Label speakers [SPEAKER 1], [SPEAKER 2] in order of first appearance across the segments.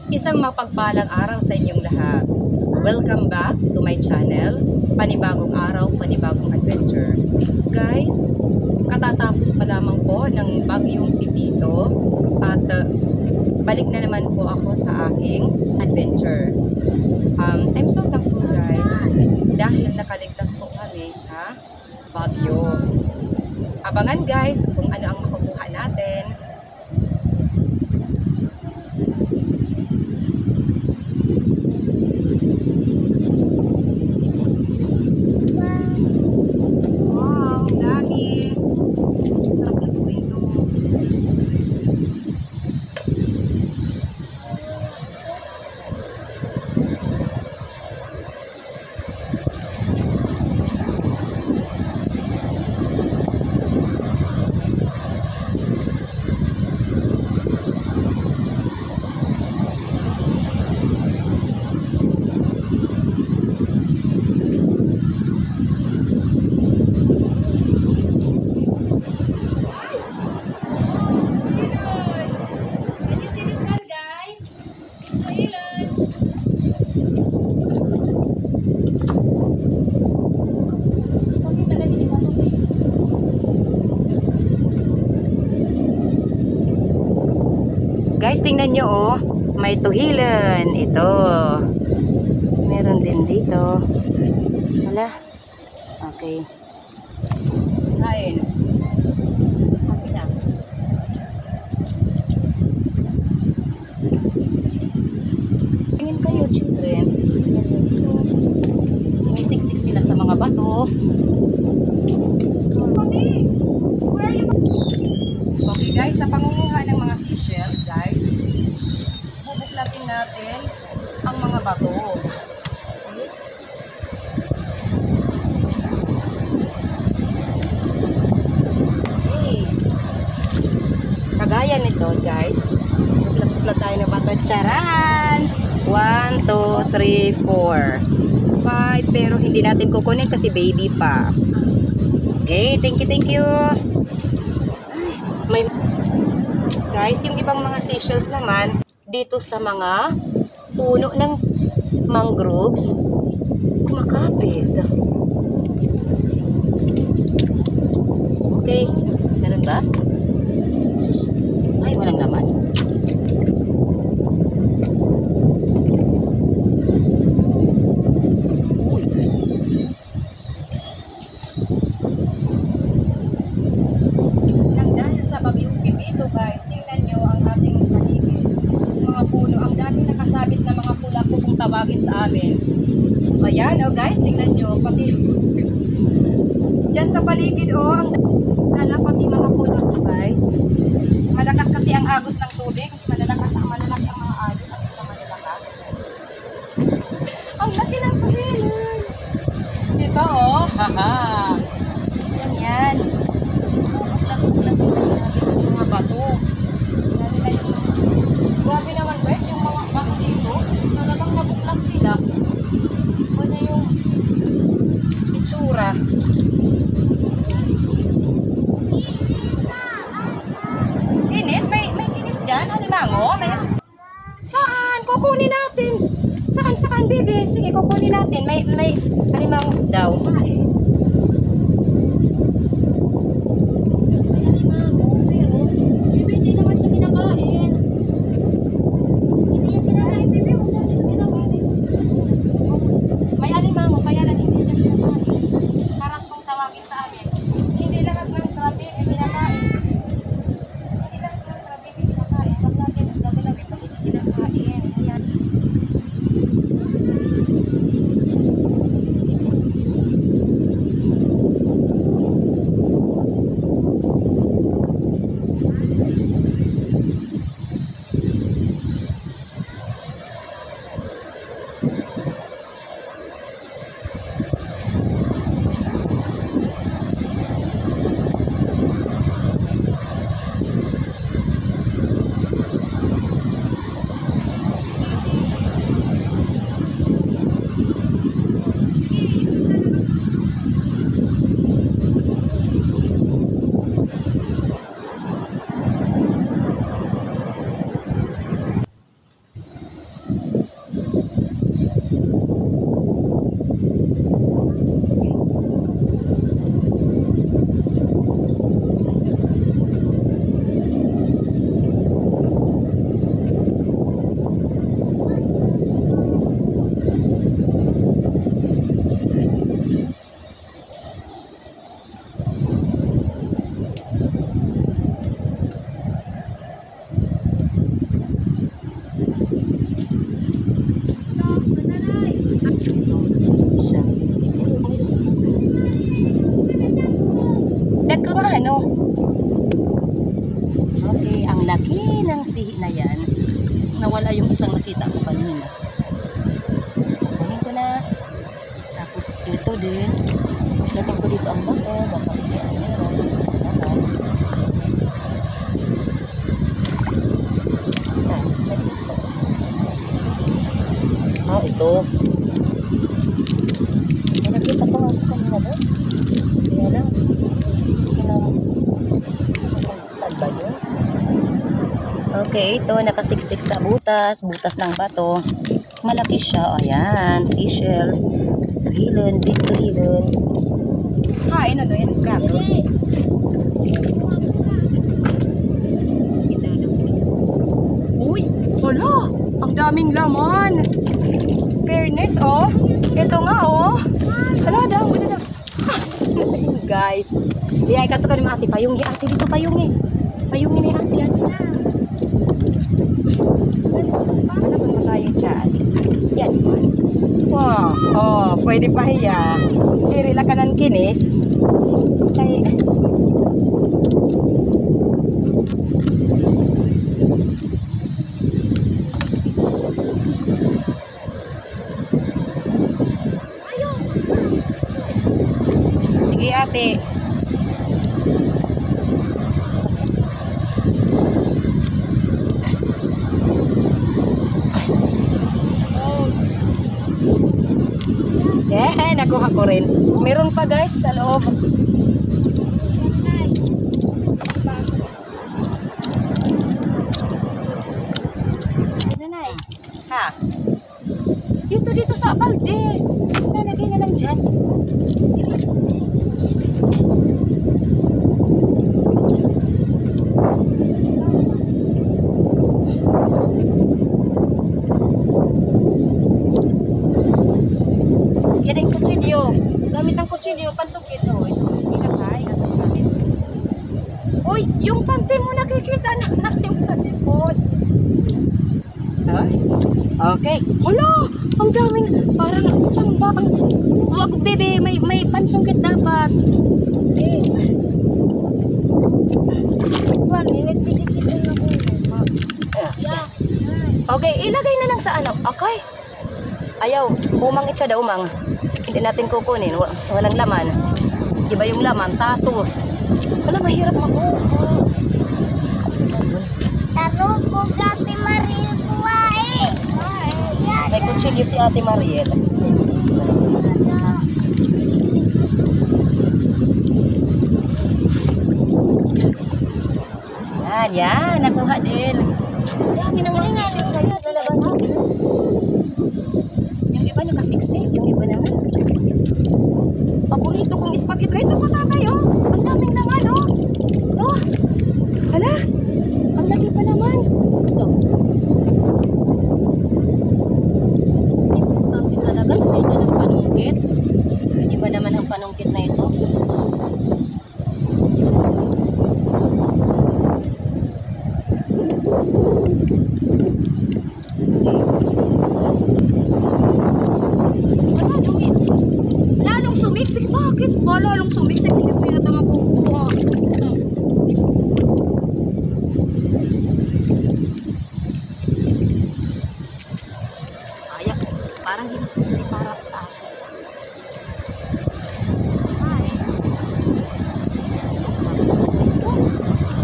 [SPEAKER 1] Isang mapagpalang araw sa inyong lahat. Welcome back to my channel. Panibagong araw, panibagong adventure. Guys, katatapos pa lamang po ng bagyong Pipito at balik na naman po ako sa aking adventure. I'm so thankful guys dahil nakaligtas po kami sa bagyo. Abangan guys kung ano ang makukuha natin. Guys, tingnan nyo oh, may tuhilan. Ito. Meron din dito. Wala. Okay. Kain. Okay na. Tingin kayo, children. Sumisiksik sila sa mga bato. Okay guys, sa pangunguha ng mga seashells guys, bubuklatin natin ang mga bato. Okay. Kagaya nito guys, buklat-buklat tayo ng bato. Charan! 1, 2, 3, 4, 5, pero hindi natin kukunin kasi baby pa. Okay, thank you. May guys, yung ibang mga seashells naman dito sa mga puno ng mangroves kumakapit. Okay, meron ba? Ay, walang laman. Tawagin sa amin. Ayan, oh guys, tingnan nyo, pati dyan sa paligid, oh, ang dala pati mga puno nyo, guys. Malakas kasi ang agos ng tubig, malalakas ang malalaki ang mga agos at ito malalakas. Ang laki ng pahilan. Diba, oh? Haha. Yan. Ang mga bato. Grabe naman, guys, yung mga bato dito. Talagang nabuklat sila. Ano yung itsura? Kinis? May kinis dyan? Alimango? Saan? Kukunin natin. Saan, baby? Sige, kukunin natin. May alimango daw.
[SPEAKER 2] nawala yung isang nakita ko kanina. Kunin ko na. Tapos ito din. Lating ko dito ang bato. Baka hindi ang meron. Saan? Oh, ito. May nakita ko ako kanina guys. Kaya lang. Saan ba yun? Okay, ito nakasiksik sa butas ng bato. Malaki siya. Ayan, seashells. Tuhilon, big tuhilon.
[SPEAKER 1] Kain ano yan, crab. Uy, hala, ang daming laman. Fairness, oh. Ito nga, oh. Hala, daw, wala na. Guys, iya, ikato ka ni ate. Payungi, ate dito, payungi. Payungi ni ate, ate na. Ano kung ba tayo dyan? Yan. Wow, oh, pwede pa hiya. Irila ka ng kinis. Kay... Sige ate. Yeah, nakuha ko rin. Meron pa guys sa loob.
[SPEAKER 2] Nanay.
[SPEAKER 1] Ha? Dito sa balde. Nalagay na lang dyan. Yan ang kutsilyo. Gamit ang kutsilyo, pansukit. O, ito. Inakay. Uy, yung pante mo nakikita na yung sa tipod. Ha? Okay. Hala, ang daming. Parang tsamba. Huwag, bebe. May pansukit dapat. Okay, ilagay na lang sa ano. Okay. Ayaw, umang itsa da umang. Hindi natin kukunin. Walang laman. Di ba yung laman? Tatos. Wala, mahirap mabuhos.
[SPEAKER 3] Taro ko Ate Mariel kuwain.
[SPEAKER 1] May kutsilyo si Ate Mariel. Yan. Nakuha din. Dami ng mga seashells sa'yo. Yung iba nakasiksik. Yung iba naman. Paborito kong spaghetti. Ito pa tatay, oh. Ang daming naman, oh. Oh. Hala. Ang laki pa naman. Ito. Importante talaga. Hindi na ng panungkit. Iba naman ang panungkit na ito. Lalong sumiksik. Bakit ba lalong sumiksik? Hindi ko yata makukuha. Ayak. Parang hindi para sa akin. Ay.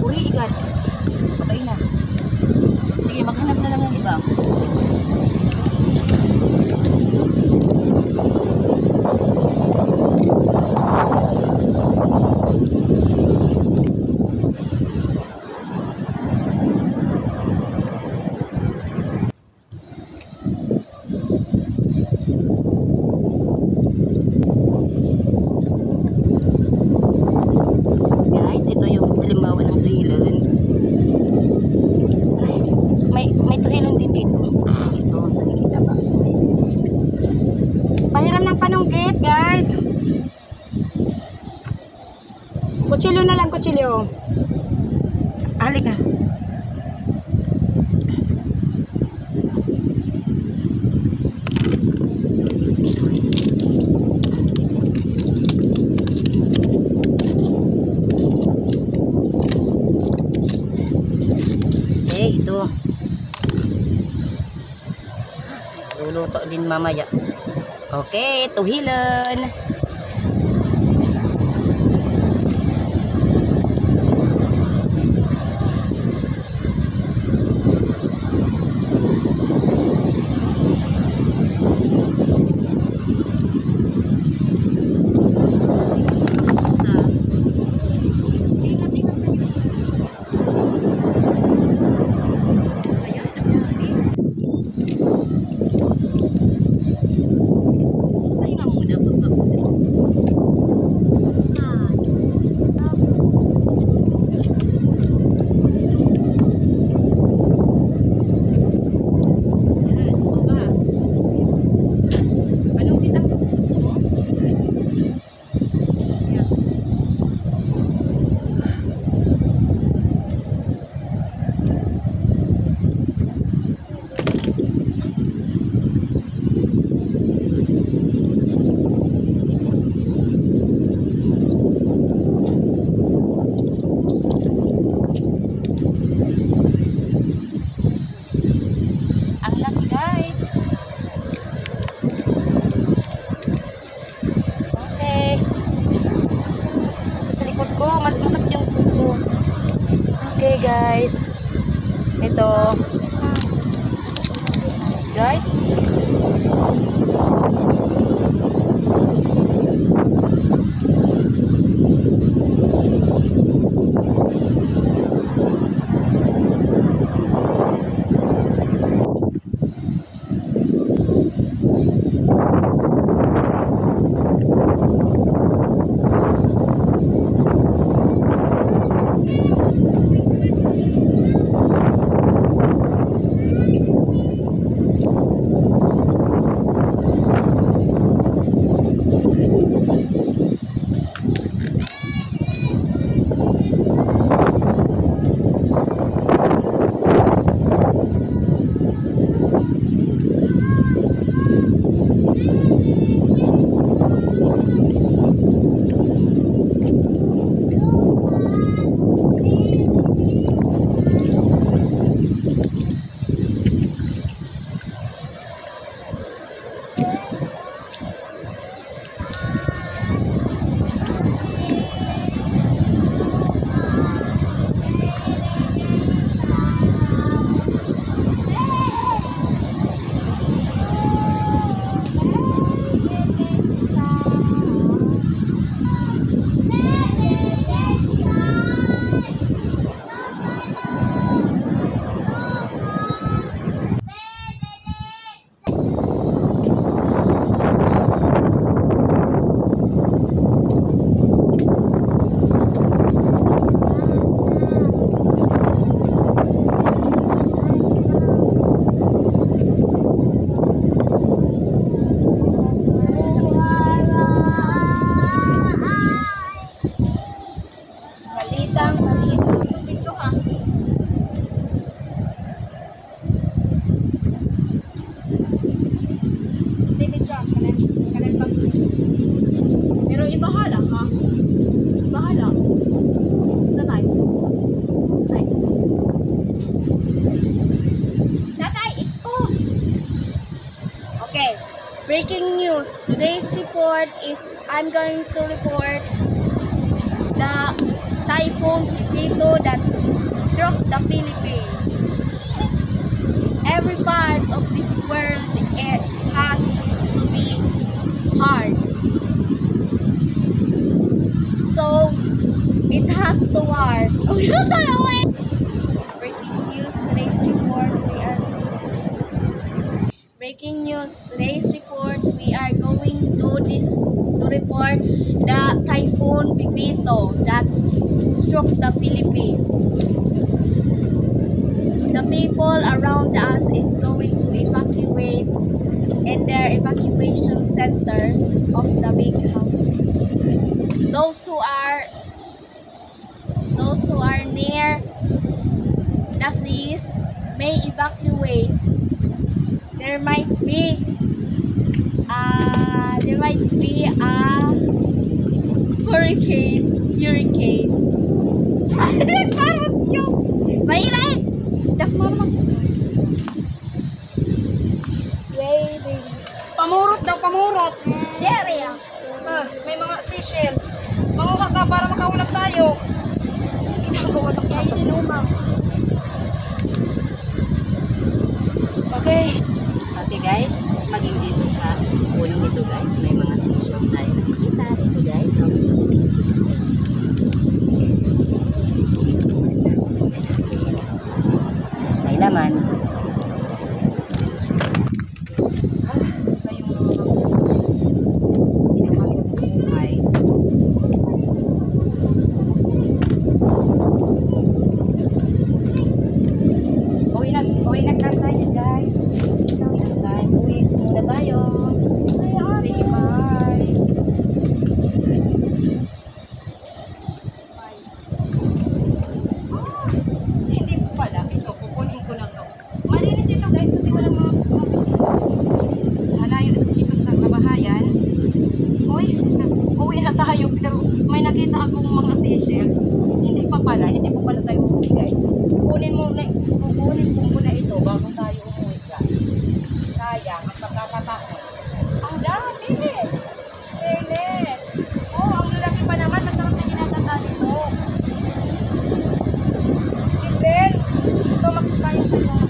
[SPEAKER 1] Uri, igat. Patay na. Sige, maghanap na lang ng iba. Guys, ito yung halimbawa ng tuhilon. May tuhilon din dito. Ito, nakikita ba guys? Pahiram ng panungkit guys. Kutsilyo na lang, kutsilyo. Alik na. Ito.
[SPEAKER 2] Luluto din mamaya. Okay, tuhilon. Ang laki guys. Okay. Ito sa likod ko, masakit yung kuko. Okay guys. Ito. Guys.
[SPEAKER 1] Pero ibahala ha. Ibahala. Tatay. Tatay. Tatay, itos. Okay. Breaking news. Today's report is I'm going to report the typhoon Tito that struck the Philippines. Every part of this world it has to be hard. So it has to work. Breaking news, today's report breaking news, today's report we are going to report the typhoon Pipito that struck the Philippines. The people around us is going to evacuate in their evacuation centers of the big houses. Those who are near the seas may evacuate. There might be a hurricane. Parang Diyos. Mahirap. Dak mo naman. Yay. kamurat.
[SPEAKER 3] Dere ah.
[SPEAKER 1] May mga seashells. Manguha ka para makaulam tayo. Ginagawa ng
[SPEAKER 3] Yan yung lumang.
[SPEAKER 1] Okay.
[SPEAKER 2] Okay guys, maging dito sa pulong ito guys, may mga seashells tayo nakikita dito guys. So, gusto ko pinakita sa inyo. May laman.
[SPEAKER 1] Uwi na ka tayo guys. Uwi muna tayo. Say bye. Hindi po pala. Ito, kukunin ko lang to. Malinis ito guys kasi walang mga halayo dito sa kabahayan. Uwi na tayo pero may nakita akong mga seashells. Hindi pa pala tayo uuwi guys. Kukunin ko muna ito bago tayo umuwi guys. Sayang, ang pagkakataon. Ang dami! Fairness! Oh, ang lalaki pa naman. Masarap na ginaganda nito. Then, ito makikain sa mga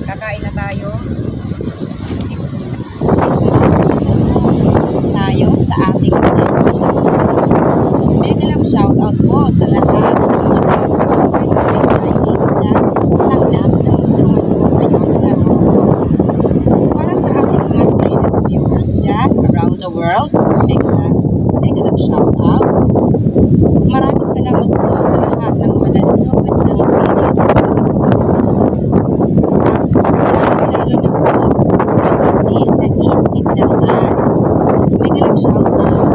[SPEAKER 1] kakain na tayo. Tayo sa ating mega love shout out po sa lahat ng mga para sa ating mga silent viewers dyan around the world. Mega love shout out. Maraming salamat po sa lahat ng manonood ng videos. Nag-i-skip ng ads. Mega love shout out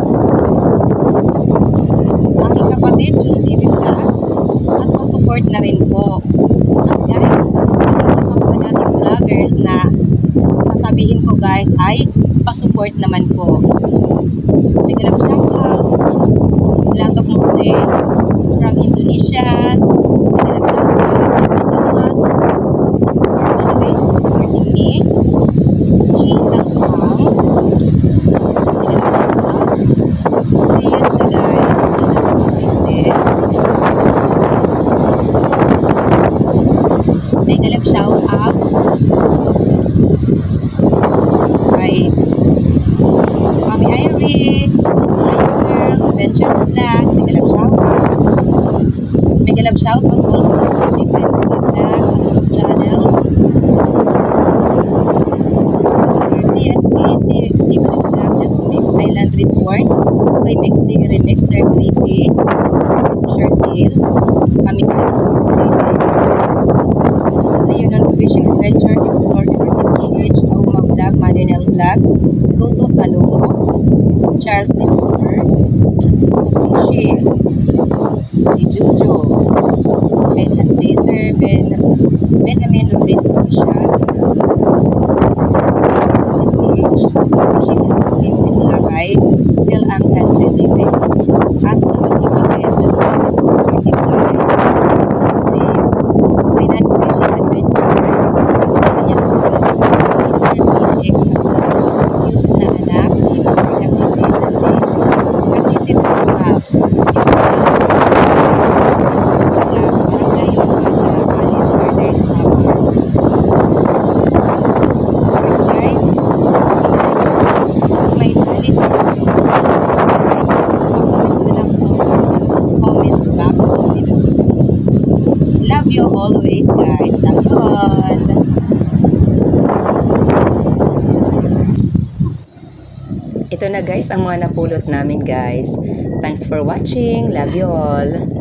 [SPEAKER 1] sa aking kapatid, Jun TV Vlog, at pa-support na rin po. At guys, mga po nating vloggers na sasabihin ko guys ay pa-support naman po. Mega love shout out Vlog of Mose from Indonesia. Mega love shout out. Thank you so much for always supporting me. Isang sang. Ayan siya guys. Mega love shout out kay Mami Irie, Sis Girl, Adventure Vlog. Mega love shout out. Mega love shout out also to Jim and Boy Vlog on his channel. CSK Vlog, Just Mix Island Report, Remix Sir Creepy, Short Tales, Kami Kami TV, Leonon's Fishing Adventure, Explore Everything PH, Auma Vlog, Manuel Vlog, Toto Talomo, Charles Defour, Fishy, si Jojo, Ben Caesar, Benjamin Rubin Shag, Lakay, Phil ang Country Living, at sa magkapatid na supporting guys, si Renan Fishing Adventure, sa kanyang mga sa Mr. PH, at sa youth na
[SPEAKER 2] ito na guys ang mga napulot namin guys. Thanks for watching. Love you all.